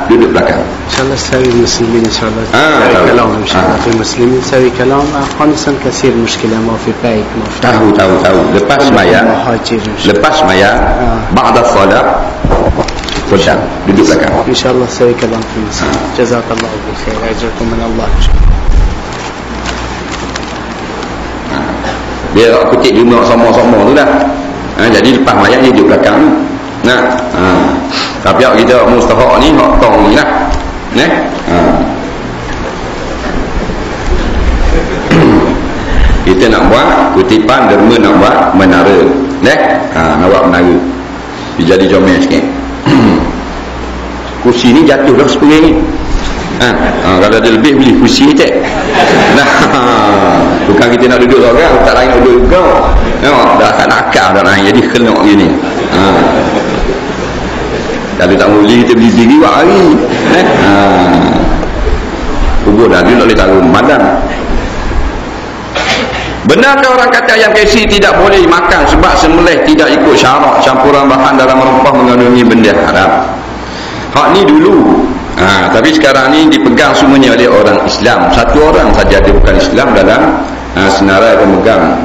duduk belakang. إن شاء الله تساوي المسلمين إن شاء الله تساوي كلام إن شاء الله في المسلمين تساوي كلام أفغانستان كثير مشكلة ما في بايك ما في tahu lepas maya ba'da salat Fadal, duduk belakang. إن شاء الله تساوي كلام في المسلمين. جزاك الله بالخير أجركم من الله. Dia kutip lima sama-sama tu dah. Jadi lepas maya dia duduk belakang. Tapi kita mustahak ni hak tong ni lah. Kita nak buat kutipan derma, nak buat menara. Nak buat menara. Dia jadi comel sikit. Kursi ni jatuh dah sepuluh ni. Kalau ada lebih beli kursi tak. Bukan kita nak duduk seorang, tak lain duduk juga. Dah tak nakal dah lain, jadi kelok gini. Kalau tak boleh kita beli diri buat hari. Kubur dah, dia tak boleh taruh badan. Benarkah orang kata ayam KFC tidak boleh makan sebab sembelih tidak ikut syarak campuran bahan dalam rempah mengandungi benda haram? Hak ni dulu. Tapi sekarang ni dipegang semuanya oleh orang Islam. Satu orang saja dia bukan Islam dalam senarai pemegang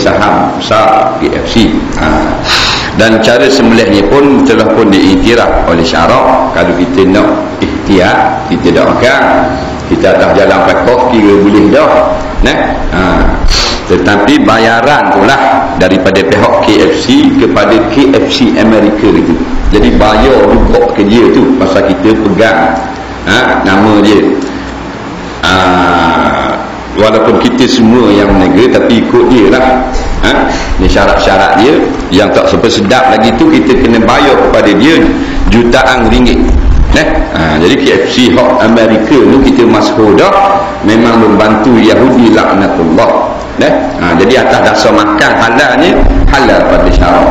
saham besar KFC. Dan cara sembelihnya pun telah pun diiktiraf oleh syarak. Kalau kita nak ikhtiar, kita dah makan, kita atas jalan pakok kira boleh dah. Tetapi bayaran pula daripada pihak KFC kepada KFC Amerika itu. Jadi bayar juga ke dia tu pasal kita pegang nama dia. Walaupun kita semua yang menegak, tapi ikut dia lah. Ni syarat-syarat dia. Yang tak sampai sedap lagi tu, kita kena bayar kepada dia jutaan ringgit. Jadi KFC hak Amerika tu kita masuk dah, memang membantu Yahudi laknatullah. Jadi atas dasar makan halalnya halal pada syarak.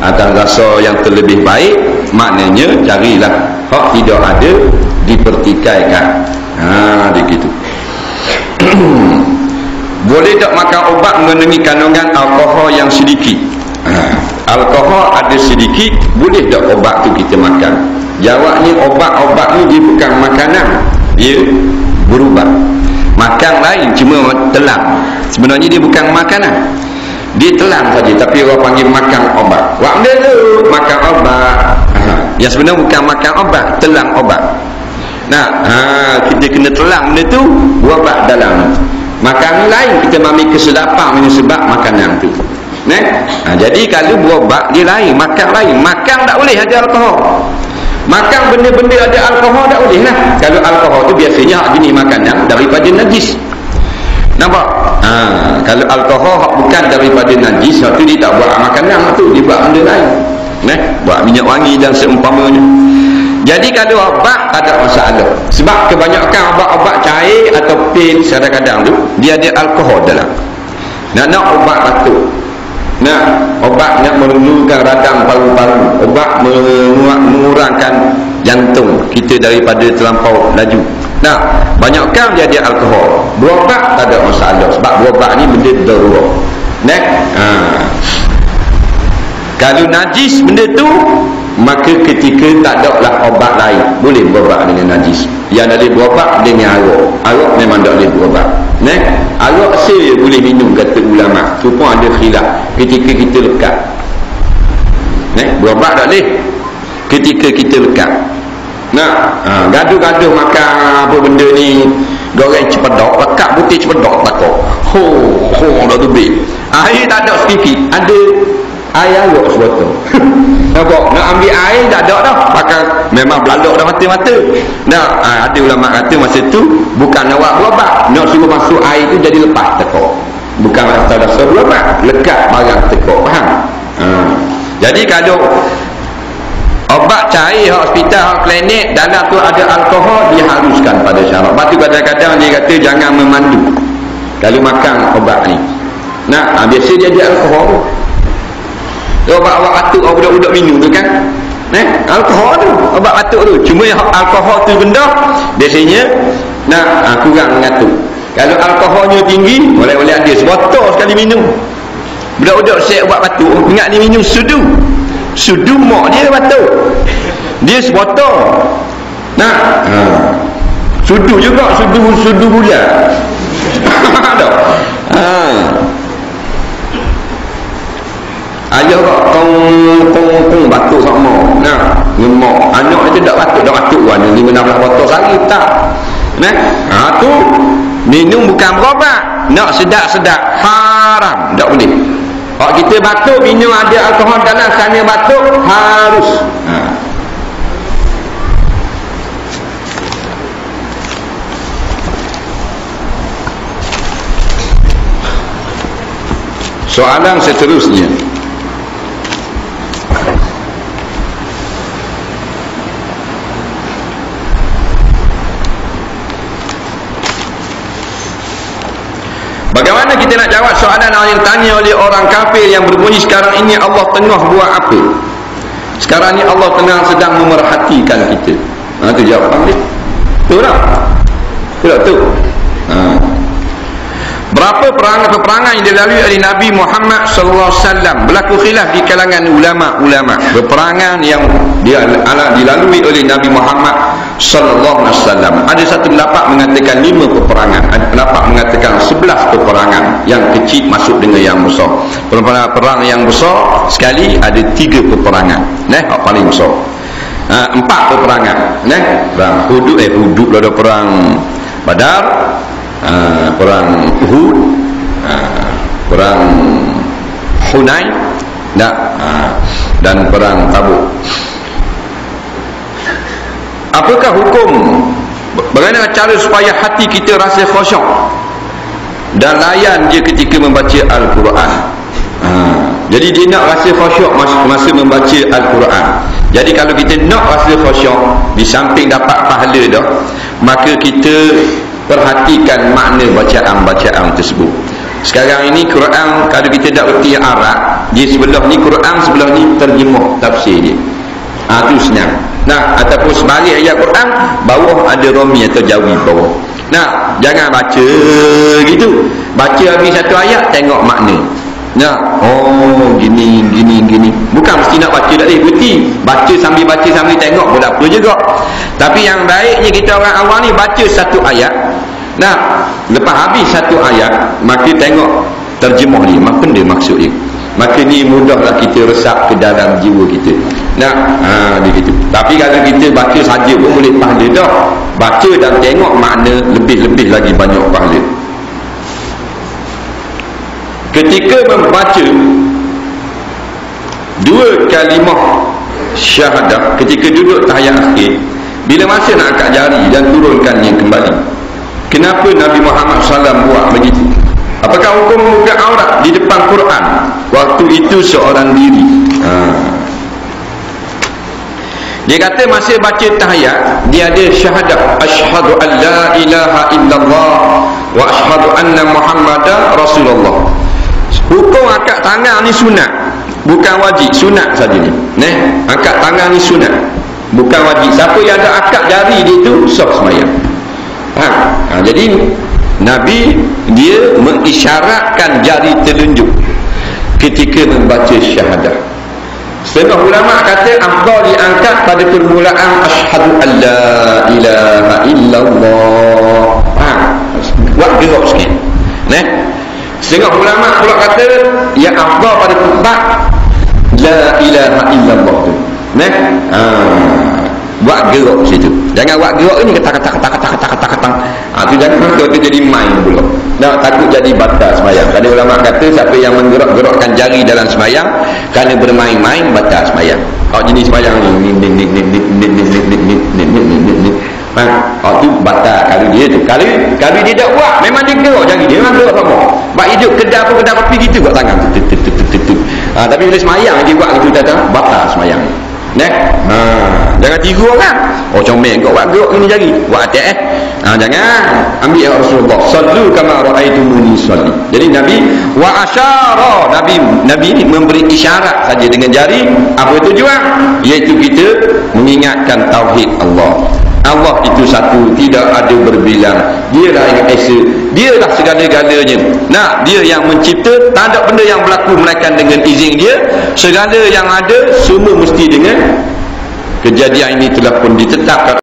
Atas dasar yang terlebih baik, maknanya carilah hak tidak ada dipertikaikan. Begitu. Boleh tak makan ubat mengandungi kandungan alkohol yang sedikit? Alkohol ada sedikit, boleh tak ubat tu kita makan? Jawabnya obat-obat ni dia bukan makanan, dia berubat. Makan lain, cuma telan. Sebenarnya dia bukan makanan, dia telan saja, tapi orang panggil makan obat. Wak benda tu makan obat. Yang sebenarnya bukan makan obat, telan obat. Kita kena telan benda tu, ubat dalam. Makan lain, kita ambil kesedapan menyebab makanan tu. Jadi kalau berubat dia lain, makan lain. Makan tak boleh ada alkohol. Makan benda-benda ada alkohol tak boleh lah. Kalau alkohol tu biasanya hak jenis makanan daripada najis. Nampak? Kalau alkohol hak bukan daripada najis, hak tu dia tak buat makanan tu, dia buat benda lain. Buat minyak wangi dan seumpamanya. Jadi kalau obat tak ada masalah. Sebab kebanyakan obat-obat cair atau pil kadang-kadang tu dia ada alkohol dalam. Nak obat batuk, obat nak menurunkan radang paru-paru, obat mengurangkan jantung kita daripada terlampau laju. Banyakkan dia ada alkohol. Berubat tak ada masalah sebab berubat ni benda darurat. Kalau najis benda tu, maka ketika tak ada lah obat lain, boleh berubat dengan najis. Yang boleh berubat dengan arak. Arak memang tak boleh berubat. Arak saya boleh minum kata ulama. Tu pun ada khilaf ketika kita lekat. Berubat tak boleh ketika kita lekat. Gaduh-gaduh makan apa benda ni, goreng cepedok, lekat putih cepedok takut. Dah tubik. Air tak ada sedikit, ada air arak sebotol. Nampak? Nak ambil air tak ada dah. Pakai memang belalok dah mata-mata. Ada ulama kata masa tu bukan nak buat berubat, nak suruh masuk air tu jadi lepas tekuk. Bukan atas dasar berubat, lekat barang tekuk. Faham? Jadi kalau obat cair hospital, klinik dalam tu ada alkohol, diharuskan pada syarat. Lepas tu kadang-kadang dia kata jangan memandu kalau makan obat ni. Biasa dia ada alkohol. Obat-obat batuk budak-budak minum tu kan, alkohol tu, obat batuk tu. Cuma yang alkohol tu benda biasanya kurang mengatur. Kalau alkoholnya tinggi, boleh-boleh ada sebotol sekali minum. Budak-budak set obat batuk, ingat dia minum sudu mak dia batuk, dia sebotol. Nah, sudu juga, sudu bulan. Ada. Ayah kong batuk sama. Nah, ngemak. Anak itu tak batuk warna 15 botol sehari tak. Nah, tu minum bukan berobat. Nak sedap-sedap haram, tak boleh. Kalau kita batuk minum ada alkohol dalam kerana batuk harus. Soalan seterusnya. Bagaimana kita nak jawab soalan yang tanya oleh orang kafir yang berbunyi sekarang ini Allah tengah buat apa? Sekarang ni Allah tengah sedang memerhatikan kita. Tu jawapan dia. Tu tak? Tu. Berapa peperangan yang dilalui oleh Nabi Muhammad sallallahu alaihi wasallam? Berlaku khilaf di kalangan ulama-ulama. Peperangan yang dilalui oleh Nabi Muhammad sallallahu alaihi wasallam. Ada satu pendapat mengatakan 5 peperangan, ada pendapat mengatakan 11 peperangan. Yang kecil masuk dengan yang besar. Perang yang besar sekali ada 3 peperangan. Paling besar. 4 peperangan. Perang Hudud ada perang Badar, perang Uhud, perang Hunain, dan perang Tabuk. Apakah hukum? Bagaimana cara supaya hati kita rasa khusyuk dan layan dia ketika membaca Al-Quran? Jadi dia nak rasa khusyuk masa membaca Al-Quran. Jadi kalau kita nak rasa khusyuk, di samping dapat pahala dah, maka kita perhatikan makna bacaan tersebut. Sekarang ini Quran, kalau kita tak reti Arab, dia sebelah ni Quran, sebelah ni terjemah tafsir dia. Itu senang. Ataupun sebalik ayat Quran, bawah ada romi atau jawi bawah. Jangan baca gitu. Baca habis satu ayat, tengok makna. Gini. Bukan mesti nak baca tak boleh, berhenti. Baca sambil tengok pun tak perlu juga. Tapi yang baiknya kita orang awam ni baca satu ayat. Lepas habis satu ayat, maka tengok terjemah ni, apa benda maksud dia. Maka ni mudahlah kita resap ke dalam jiwa kita. Begitu. Tapi kalau kita baca saja pun boleh pahala dah. Baca dan tengok makna, lebih lagi banyak pahala. Ketika membaca 2 kalimah syahadah, ketika duduk tahiyat akhir, bila masa nak angkat jari dan turunkannya kembali, kenapa Nabi Muhammad SAW buat begitu? Apakah hukum membuka aurat di depan Quran waktu itu seorang diri? Dia kata masa baca tahiyat, dia ada syahadah, asyhadu an la ilaha illallah wa asyhadu anna muhammadar rasulullah. Hukum angkat tangan ni sunat, bukan wajib, sunat saja ni. Angkat tangan ni sunat, bukan wajib. Siapa yang ada angkat jari dia tu sah sembahyang. Jadi Nabi dia mengisyaratkan jari telunjuk ketika membaca syahadah. Setengah ulama kata afdal diangkat pada permulaan asyhadu an la ilaha illallah. Buat gerak sikit. Setengah ulama pula kata yang afdal pada tempat la ilaha illallah tu. Buat gerak situ. Jangan buat gerak ni kata-kata. Tu jangan tu jadi main pula. Takut jadi batal sembahyang. Ada ulama kata siapa yang menggerak-gerakkan jari dalam sembahyang kerana bermain-main batal sembahyang. Jenis sembahyang ni tu batal kalau dia tu. Kalau dia tak buat, memang dia gerak jari dia, memang gerak sama. Bak hidup kedai kopi gitu kat tangan. Tapi bila sembahyang dia buat gitu batal sembahyang. Jangan tiru orang. Comel kau buat gerak ni jari. Buat atas jangan. Ambil ya Rasulullah, sallu kama raaitumuni salli. Jadi Nabi wa asyara, Nabi ni memberi isyarat saja dengan jari. Apa tujuan? Iaitu kita mengingatkan tauhid Allah. Allah itu satu, tidak ada berbilang. Dialah yang esa, dialah segala-galanya. Dia yang mencipta, tak ada benda yang berlaku melainkan dengan izin dia. Segala yang ada semua mesti dengan kejadian ini telah pun ditetapkan